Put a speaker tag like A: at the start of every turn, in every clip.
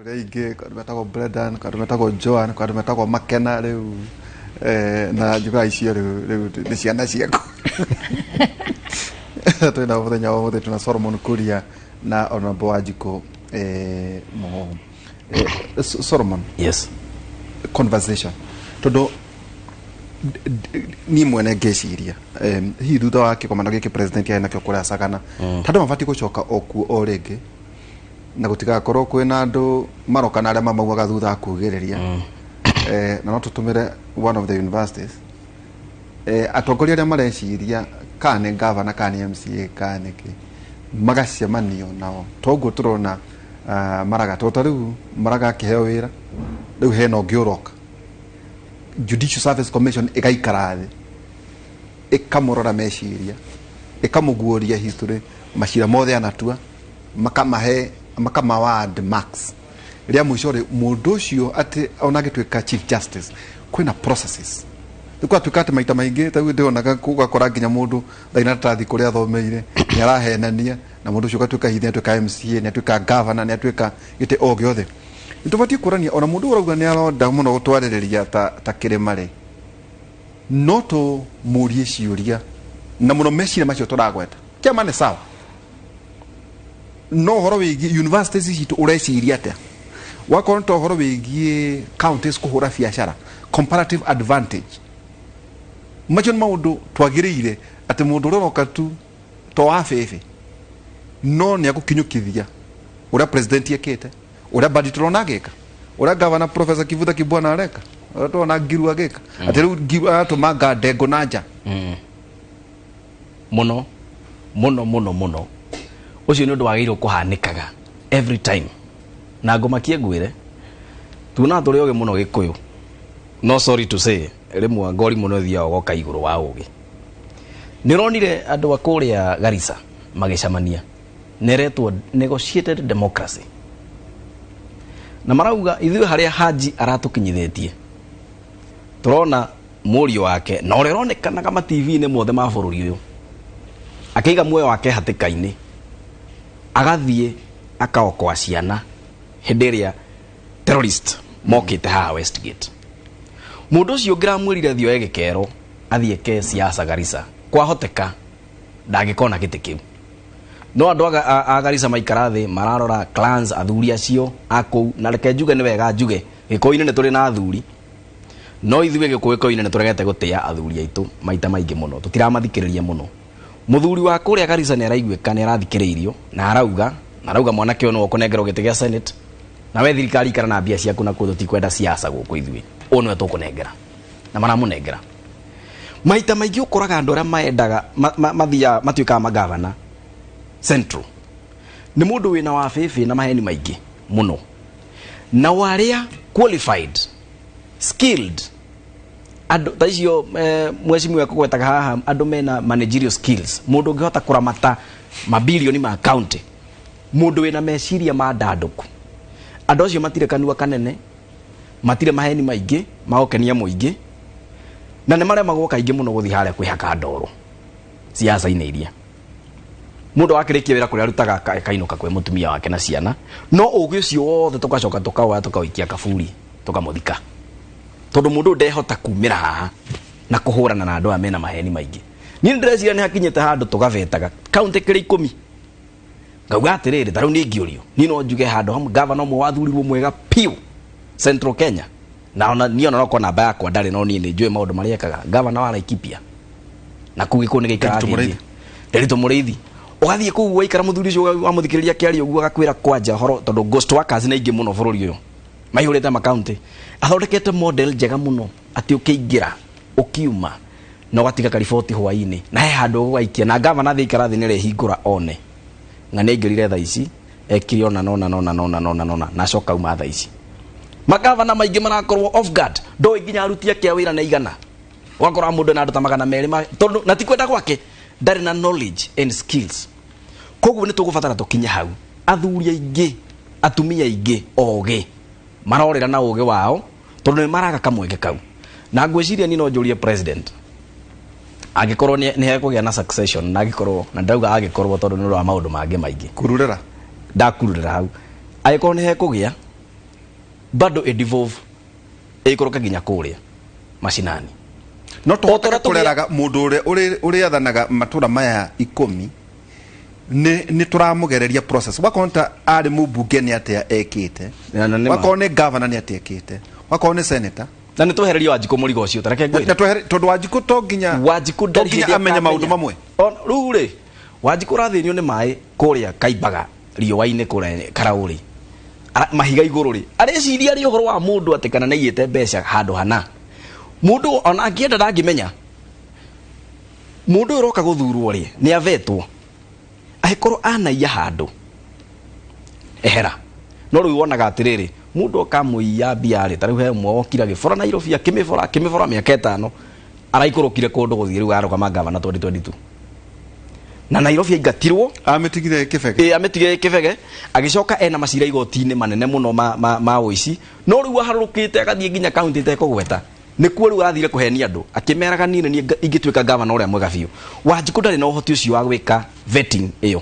A: Reige kwa metako Brendan kwa metako Joan kwa metako Makena leo na juga icio leo ni ciana ciako twina muthenya wa muthenya tuna Solomon Kuria na Honorable Wanjiku Solomon.
B: Yes.
A: Conversation todo ni mwene ngeciria hi thutha wake komanda gike president ya nakyo kuria sagana tando mabati gucoka oku o ringi na gutigakorwo kwina andu maroka na aria mamauaga thutha kugiriria na no tutumire one of the universities atongoria aria mareciria kane governor kane MCA kane ki magacemanio nao toguo turona maraga totariu maraga kiheo wira riu hena ngiuroka Judicial Service Commission ikaikara thi ikamurora meciria ikamuguoria history mashira mothe anatua makamaward max ria muicori mundu ucio ati onagitwika chief justice kwina processes tukwa tukate maita maingi tagu ndionaga kugakora nginya mundu thaina tathi kuria thomeire ni arahenania na mundu ucio gatuika hithia tuika MCA ni tuika governor ni tuika gite o giothe nitubati kurania ona mundu urauga ni aronda muno gutwaririria ta kirimare noto murie ciuria na muno mecire macio turagweta kiama ni sawa no horo wigi universities citu ureciria atia wakorwo to horo wigi counties kuhura biashara comparative advantage macio ni maundu twagiriire ati mundu uroka tu to afefe no ni akukinyukithia ura president yekete ura badi turona geka ura governor Professor Kivutha Kibwana areka ura turona Ngiru ageka ati riu Ngiru atumanga ndego nanja
B: muno ucio ni undu wagirwo kuhanikaga every time na ngomakie ngwire tuna turi oge muno Gikuyu no sorry to say rimwe ngori muno thia ogoka iguru wa ugi nironire andu akuria Garissa magicamania neretwo negotiated democracy na marauga ithuĩ haria Haji aratukinyithetie turona murio wake na ureronekana kama TV-inĩ mothe ma bũrũri ũyũ akaiga muoyo wake hatĩka-inĩ agathie akaokoa ciana hĩndĩ ĩrĩa terrorist mokĩte haha Westgate mundu ũcio ngĩramwĩrire thio egĩkero athiĩ ke siasa Garissa kwahoteka ndangĩkona gĩtĩ kĩu no andu a Garissa maikara thi mararora clans athuri acio akuu na reke njuge ni wega njuge Gikuyu-inĩ ni turi na athuri no ithuĩ Gikuyu-inĩ ni turegete gutia athuri aitu maita maingi muno tutiramathikiriria muno muthuri wa kuria Garissa ni araiguĩka ni arathikiriirio na arauga mwanake ono okunengerwo gĩtĩ gĩa Senate na we thirikari ikara na mbia ciaku na kuo tutikwenda siasa gũkũ ithuĩ ono tukunengera na maramunengera maita maingi ũkoraga andu aria maendaga mathia matuĩkaga magavana Central ni mundu wina wa fefe na maheni maingi muno na waria qualified skilled ando taicio mweshimiwa kugwetaga haha andu mena managerial skills mundu ngihota kuramata mabilioni ma county mundu wina meciria ma ndanduku andu acio matire kanua kanene matire maheni maingi magokenia muingi na ne maria magwo kaingi muno guthi haria kwihaka ndoro siasa-inĩ iria mundu wakirikia wira kuria rutaga kainuka kwe mutumia wake na ciana no ugi ucio wothe tugacoka tukawa tukawikia kaburi tukamuthika tondu mundu ndehota kumira haha na kuhurana na andu amena maheni maingi ni ndĩreciria ni hakinyete handu tugavetaga county kiri 10 ngauga atiriri taru ni ngiorio ni no njuge handu hamwe governor mwe wathurirwo mwega piu Central Kenya na ona ni ona roko namba yakwa ndari no ni njue maundu maria ekaga governor wa Laikipia na kugiko ni gikara Nderitu Mũrĩithi ugathie kuu waikara muthuri ucio wamuthikiriria kiari uguo agakwira kwanja horo tondu ghost workers na ingi muno bururi uyu maihurite ma county athondekete model njega muno ati ukiingira ukiuma no gatiga kariboti hwaini na he handu gwaikia na governor thikara thi nire hingura one ng'ane ingirire tha ici ekiri ona nona na coka uma tha ici magavana maingi marakorwo off guard ndo nginya arutia kia wira na igana wakora mundu na andu ta magana meri tondu na tikwenda gwake ndari na knowledge and skills koguo ni tugubatara tukinya hau athuri aingi atumia aingi oge marorera na oge wao tondu ni maraga kamweke kau na ngwiciria ni no njurie president agikorwo ni hekugia na succession na agikorwo na ndauga agikorwo tondu ni ro maundu mangi maingi
A: kururera
B: ndakururera hau agikorwo ni hekugia bado evolve ikoroka ginya kuria mashinani
A: no to tureraga mundu uri athanaga matura maya 10 ni turamugereria process wakonta ari mubunge ni atia ekite wakone governor ni atia ekite wakone senator
B: na ni twehererio Wanjiku murigo ucio tareke ngwire
A: na twehere tondu Wanjiku to nginya
B: Wanjiku ndari
A: hindi amenya maundu mamwe
B: riu ri Wanjiku rathinio ni mai kuria Kaimbaga riũa-inĩ kũrĩa Karaũri mahiga igũrũ ri areciria ari ũhoro wa mũndũ atĩ kana nĩiyĩte mbeca handũ hana mũndũ ona angĩenda ndangĩmenya mũndũ ũyũ ũroka gũthurwo rĩ nĩ avetwo angĩkorwo anaiya handũ ehera no rĩu wonaga atĩrĩrĩ mũndũ okamũiya mbia rĩ ta rĩu he ũmwe okira gĩbora Nairobi akĩmĩbora mĩaka 5 araikũrũkire kũndũ gũthiĩ rĩu arũgama gavana 2022 na Nairobi aingatirwo
A: ametigire kibege
B: ametigire kibege agicoka ena macira igoti-inĩ manene muno ma uici no riu aharũrũkĩte agathie nginya county tekũgweta nĩkuo riu athire kũhenia andũ akĩmeraga nini ni ingĩtuĩka gavana ũrĩa mwega biũ Wanjiku ndarĩ na ũhoti ũcio wa gwĩka vetting ĩyo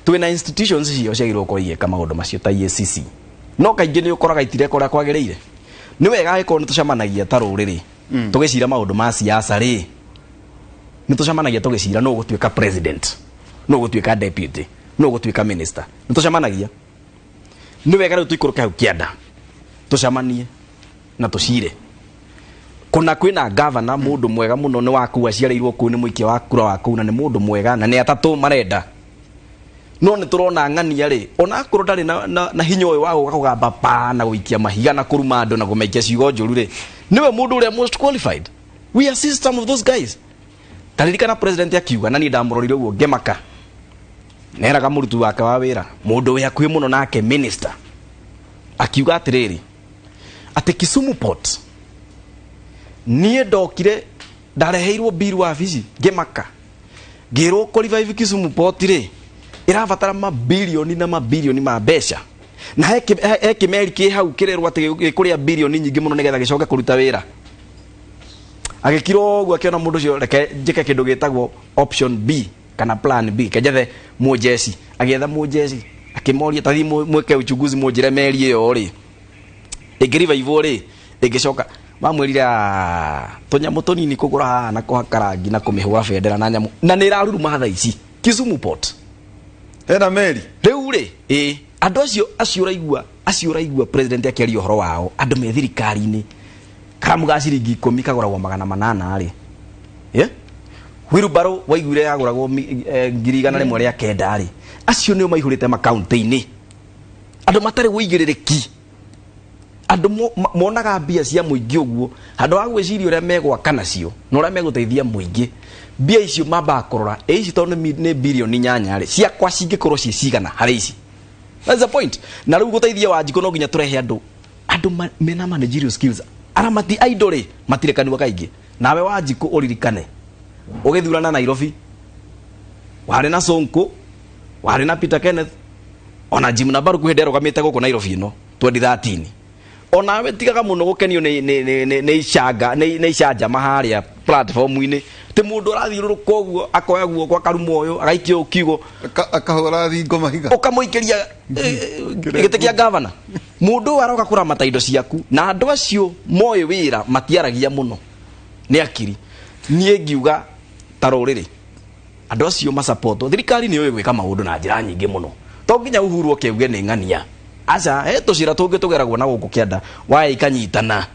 B: twĩna institutions icio ciagĩrĩirwo gũkorwo igĩka maũndũ macio ta EACC no kaingĩ nĩ ũkoraga itireka ũrĩa kwagĩrĩire nĩ wega agĩkorwo nĩ tũcemanagia ta rũrĩrĩ tũgĩcira maũndũ ma siasa rĩ nĩ tũcemanagia tũgĩcira no gũtuĩka president no gũtuĩka deputy no gũtuĩka minister nĩ tũcemanagia nĩ wega rĩu tũikũrũke hau kĩanda tũcemanie na tũcire kuna kwĩna governor mũndũ mwega mũno nĩ waku aciarĩirwo kũu nĩ mũikia wa kura wa kũu na nĩ mũndũ mwega na nĩ atatũ marenda no nĩ tũrona ng'ania rĩ ona akorwo ndarĩ na hinya ũyũ wa gũkagamba pa na gũikia mahiga na kũruma andũ na gũmaikia ciugo njũru rĩ nĩwe mũndũ ũrĩa most qualified we are system of those guys taririkana president akiuga na ni ndamũrorire ũguo ngemaka neraga mũrutu wake wa wĩra mũndũ wĩ hakuhĩ mũno nake minister akiuga atĩrĩrĩ atĩ Kisumu Port niĩ ndokire ndareheirwo bill wa wabici ngemaka ngĩrwo kũrevive Kisumu Port rĩ irabatara mabilioni na mabilioni ma mbeca na hekĩmeri kĩ hau kĩrerwo atĩ gĩkũrĩa bilioni nyingĩ mũno nĩgetha gĩcoke kũruta wĩra agĩkirwo ũguo akĩona mũndũ ũcio reke njĩke kĩndũ gĩtagwo option B kana plan B kenjethe mũjeci agĩetha mũjeci akĩmoria tathi mweke uchunguzi mũnjĩre meri ĩyo rĩ ĩngĩrevive rĩ ĩngĩcoka mamwĩrire tũnyamũ tũnini kũgũra haha na kũhaka rangi na kũmĩhũra bendera na nyamũ na nĩ ĩraruruma thaa ici Kisumu Port
A: ena meri
B: rĩu rĩ andũ acio ũraigua president akĩaria ũhoro wao andũ me thirikari-inĩ karamu ga ciringi 10 kagũragwo 800 rĩ wheelbarrow waiguire yagũragwo 100 rĩa kenda rĩ acio nĩo maihũrĩte makaunti-inĩ andũ matarĩ wĩigĩrĩrĩki andũ monaga mbia cia mũingĩ ũguo handũ wa gwĩciria ũrĩa megwaka nacio na ũrĩa megũteithia mũingĩ mbia icio mamba kũrora ici tondũ nĩ bilioni 8 rĩ ciakwa cingĩkorwo ciĩ cigana harĩ ici that's the point na rĩu gũteithia Wanjiku no nginya tũrehe andũ mena managerial skills aramati idol matirekanwa kaingĩ nawe Wanjiku ũririkane ũgĩthurana Nairobi warĩ na Sonko warĩ na Peter Kenneth ona Jim Nabaru hĩndĩ arũgamĩte gũkũ Nairobi ĩno 2013 ona we tigaga mũno gũkenio nĩ icanja maharĩa platform-inĩ ti mũndũ ũrathiũrũrũka ũguo akoya guoko akarumo ũyũ agaikio ũkiugo
A: akahũra thingo mahiga
B: ũkamũikĩria gĩtĩ kĩa gavana mũndũ aroka kũramata indo ciaku na andũ acio moĩ wĩra matiaragia mũno nĩ akiri niĩ ngiuga ta rũrĩrĩ andũ acio macapotwo thirikari nĩ yũĩ gwĩka maũndũ na njĩra nyingĩ mũno to nginya Uhuru akĩuge nĩ ng'ania aca tũcira tũngĩ tũgeragwo na gũkũ kĩanda waya ikanyitana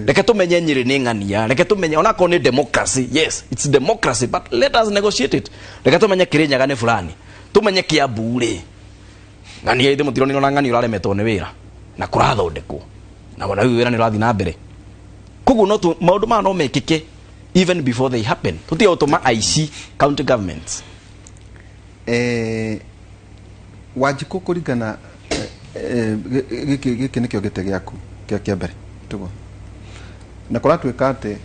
B: reke tũmenye Nyĩrĩ nĩ ng'ania reke tũmenye ona ko nĩ democracy yes it's democracy but let us negotiate it reke tũmenye Kĩrĩnyaga nĩ fulani tũmenye Kiambu rĩ ng'ania ithe mũtironi na ng'ania ũraremetwo nĩ wĩra na kũrathondekwo na wana wĩra nĩ ũrathiĩ na mbere koguo no maũndũ ma no mekĩke even before they happen tũtiga ũtũma IC county governments
A: Wanjiku kũringana gĩkĩ nĩkĩo gĩtĩ gĩaku kĩa mbere tugo na kũratuĩka atĩ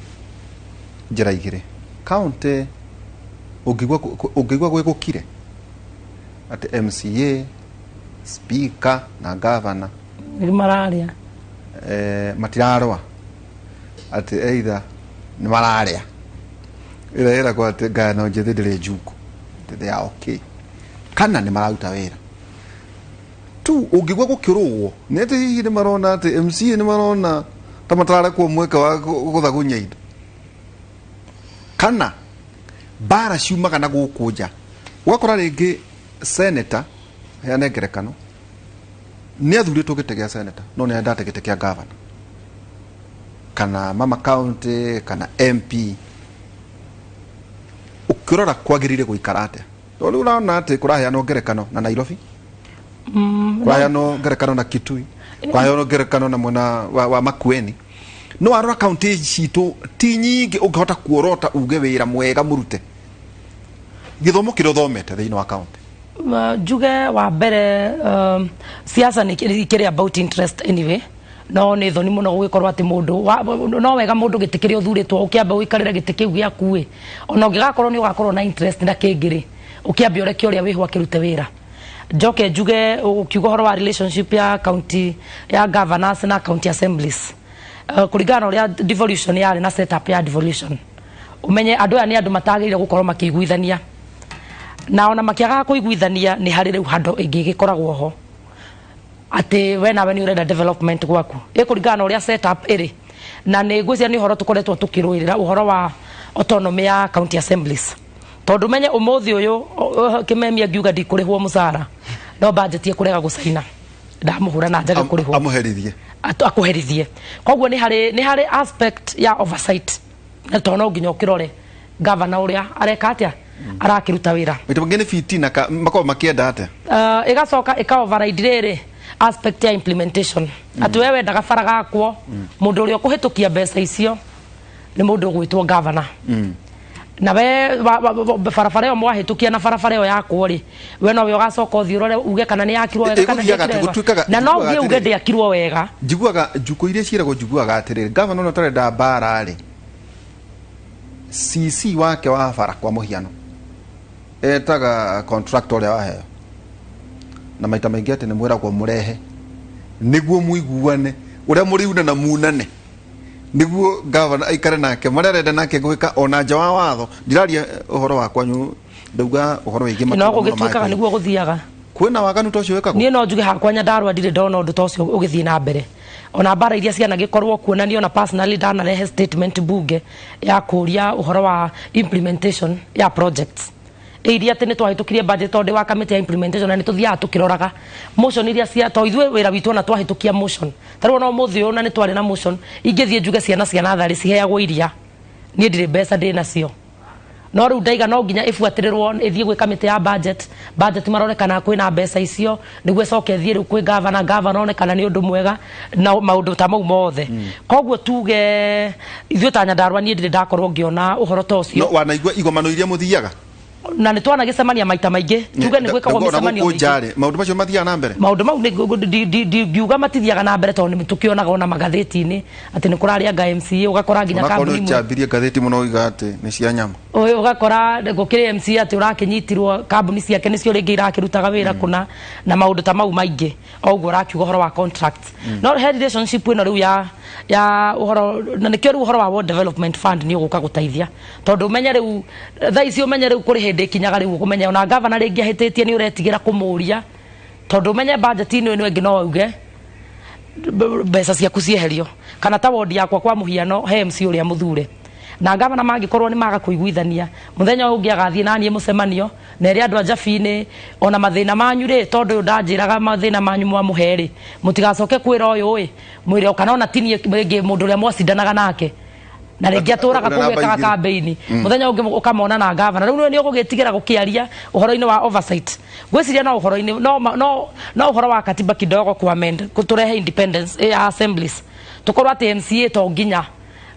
A: njĩra igĩrĩ county ũngĩgua gwĩgũkire atĩ MCA speaker na governor
C: nĩ mararia
A: matirarũa atĩ either nĩ mararĩa ĩra kwa atĩ ngano njĩthĩ ndĩrĩ njuku they are okay kana nĩ mararuta wĩra 2 tu ungigwa gukirwo nete hihi ni marona ati MCA ni marona ta matarare kwa mweka wa guthagunya indo kana bara ciumaga na gukunja wakora ringi senator ya nengerekano ni athuritwo gite gia senator no ni andate gite kia governor kana mama county kana MP ukirora kwagirire guikara atia tondu urona ati kuraheanwo ngerekano na Nairobi kuraheanwo ngerekano na Kitui kuraheanwo ngerekano na mwena wa Makueni no arora county citu ti nyingi ungihota kuorota uge wira mwega murute githomo kiro thomete thiini wa county
C: juge wa mbere siasa ni kiri about interest anyway no ni thoni muno gugikorwa ati mundu no wega mundu gitikiri uthuritwo ukiamba wikarira gitikiu giaku ona ungigakorwo ni ugakorwo na interest na kingiri ukiamba ureke uria wihwa kirute wira njoke juge ukiuga horo wa relationship ya county ya governors na county assemblies kuringana uria devolution yari na setup ya devolution umenye andu aya ni andu matagirire gukorwo makiguithania na ona makiaga kuiguithania ni hari riu hando ingi gikoragwo ho ati we nawe ni urenda development gwaku kuringana uria setup iri na ni ngwiciria ni horo tukoretwo tukirwirira uhoro wa autonomy ya county assemblies tondu menye umuthi uyu kimemia ngiuga ndikurihwo musara no budget ikurega gucaina ndamuhura na njaga kurihwo
A: amuherithie
C: akuherithie koguo ni hari aspect ya oversight na tono nginya ukirore governor uria areka atia arakiruta wira
A: mito ngene fitina mako makienda atia
C: igacoka ika override riri aspect ya implementation ati wewe ndaga faraga akwo mundu uri ukuhitukia mbeca icio ni mundu gwitwo governor na we farafare yo mwahitukia na farafare yo yakwo ri we no we ugacoka uthirore uge kana ni yakirwo wega kana na no uge uge ndi yakirwo wega
A: njiguaga njuko iria ciragwo njiguaga atiriri governor no tarenda bara ri CC wake wa fara kwa muhiano etaga contractor ya waheo na maita maingi ati ni mwira kwa murehe niguo muiguane uria muriuna na munane niguo governor aikare nake marerenda nake gwika ona nja wa watho ndiraria uhoro wa kwanyu ndauga uhoro wingi
C: no gugituikaga niguo guthiaga
A: kwina waganu tocio wekagwo
C: nie no njuge hakwa nyandarwa ndire ndona undu tocio ugithii na mbere ona bara iria ciana gikorwo kuonanio na personally dana rehe statement bunge ya kuria uhoro wa implementation ya projects iria ati ni twahitukirie budget tonde wa kamiti ya implementation na ni tuthiaga tukiroraga motion iria cia to ithwe wira witu na twahitukia motion tarwo no muthi ona ni twari na motion ingithie njuge ciana thari ciheagwo iria ni ndire mbeca ndi nacio no riu ndaiga no nginya ifuatirirwo ithie gwi kamiti ya budget maronekana kwina mbeca icio niguo coke thie riu kwi governor onekana ni undu mwega na maundu ta mau mothe koguo tuge ithio ta Nyandarua ni ndire ndakorwo ngiona uhoro ta ucio
A: no wanaigua igomano iria muthiaga
C: na ni twana gicemania maita maingi tuge ni gwikagwo micemanio
A: mingi maundu macio mathiaga na mbere
C: maundu mau ni ngiuga matithiaga na mbere tondu tukionaga ona magatheti-ini ati ni kuraria nga MCA ugakora nginya kambuni
A: mu chambirie gatheti muno iga ati ni cia nyama
C: ugakora gukiri MCA ati urakinyitirwo kambuni ciake nicio ringi irakirutaga wira kuna na maundu ta mau maingi oguo rakiuga uhoro wa contracts no relationship ino riu ya uhoro na nikio riu uhoro wa World Development Fund ni uguka gutaithia tondu menye riu thaici umenye riu kuri hindi kinyaga riu kumenya ona governor ringi ahititie ni uretigira kumuria tondu menye budget ino ino ingi no uge mbeca ciaku cieherio kana ta ward yakwa kwa muhiano he MC uria muthure na gavana mangikorwo ni maga kuiguithania muthenya ungi agathie nanie mucemanio na iri andu ajabini ona mathina manyu ri tondu ndanjiraga mathina manyu mwa muheri mutigacoke kwira uyu mwire kana ona tinie ngi mundu uria mwacindanaga nake na ringi aturaga kuweka kambeini muthenya ungi ukamona na gavana riu ni ugugitigira gukiaria uhoro-ini wa oversight gwiciria no uhoro-ini no uhoro wa katiba kidogo ku amend kuturehe independence ya assemblies tukorwo ati MCA to nginya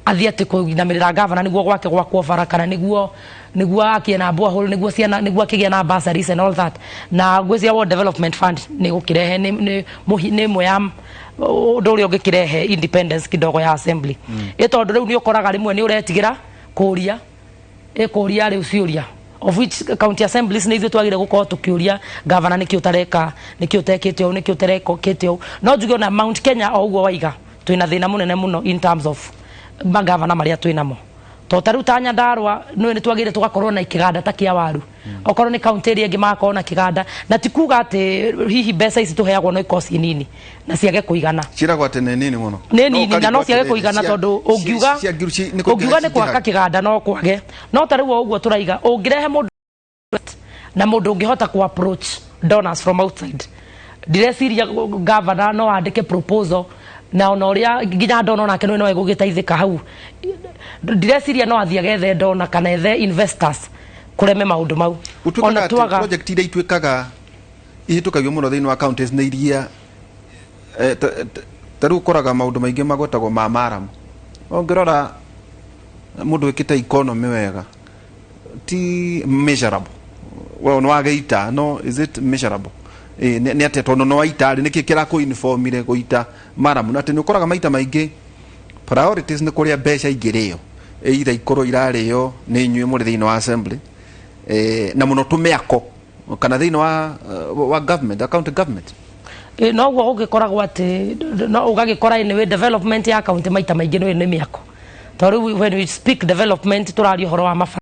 C: athie ati kuinamirira gavana niguo gwake gwa kuofara kana niguo akiena borehole niguo ciana niguo akigia na bursaries and all that na gwiciria World Development Fund ni gukirehe ni moyam nduri ungikirehe independence kidogo ya assembly itondu riu ni ukoraga rimwe ni uretigira kuria riu ciuria of which county assemblies ni ithu twagire gukorwo tukiuria governor nikio tareka nikio tekete au nikio tereko kete au no njuge na Mount Kenya o uguo waiga twina thina munene muno in terms of magavana maria twinamo to taru tanya ndarwa no ni twagire tugakorwo na ikiganda ta kia waru okorwo ni county area ingi makona na kiganda na tikuga ati hihi mbeca ici tuheagwo no ikosi nini na ciage kuigana
A: ciragwo ati nini muno
C: ni nini na no ciage kuigana tondu ungiuga ni kwaka kiganda no kwage no taru uguo turaiga ungirehe mundu na mundu ungihota ku approach donors from outside direciria governor no andike proposal na onoria nginya ndona nake no egugitaithika hau direciria no athia gethe ndona kana ethe investors kureme maundu mau
A: ona twaga project ira itwekaga ihitukagio muno thiini wa counties na iria taru koraga maundu maingi magwetagwo ma maramu ongirora mundu wikite economy wega ti measurable well no ageita no is it measurable ni ate tono no aitari niki kira ku informire goita maramu na tene ukoraga maita maingi priorities ni kuria mbeca igirio either ikoro irario ni inyue muri thiini wa assembly na muno tumeako kana thiini wa government account government
C: no guo ugikoragwo ati no ugagikora ni development ya account maita maingi no ni miako tori when we speak development turario horo wa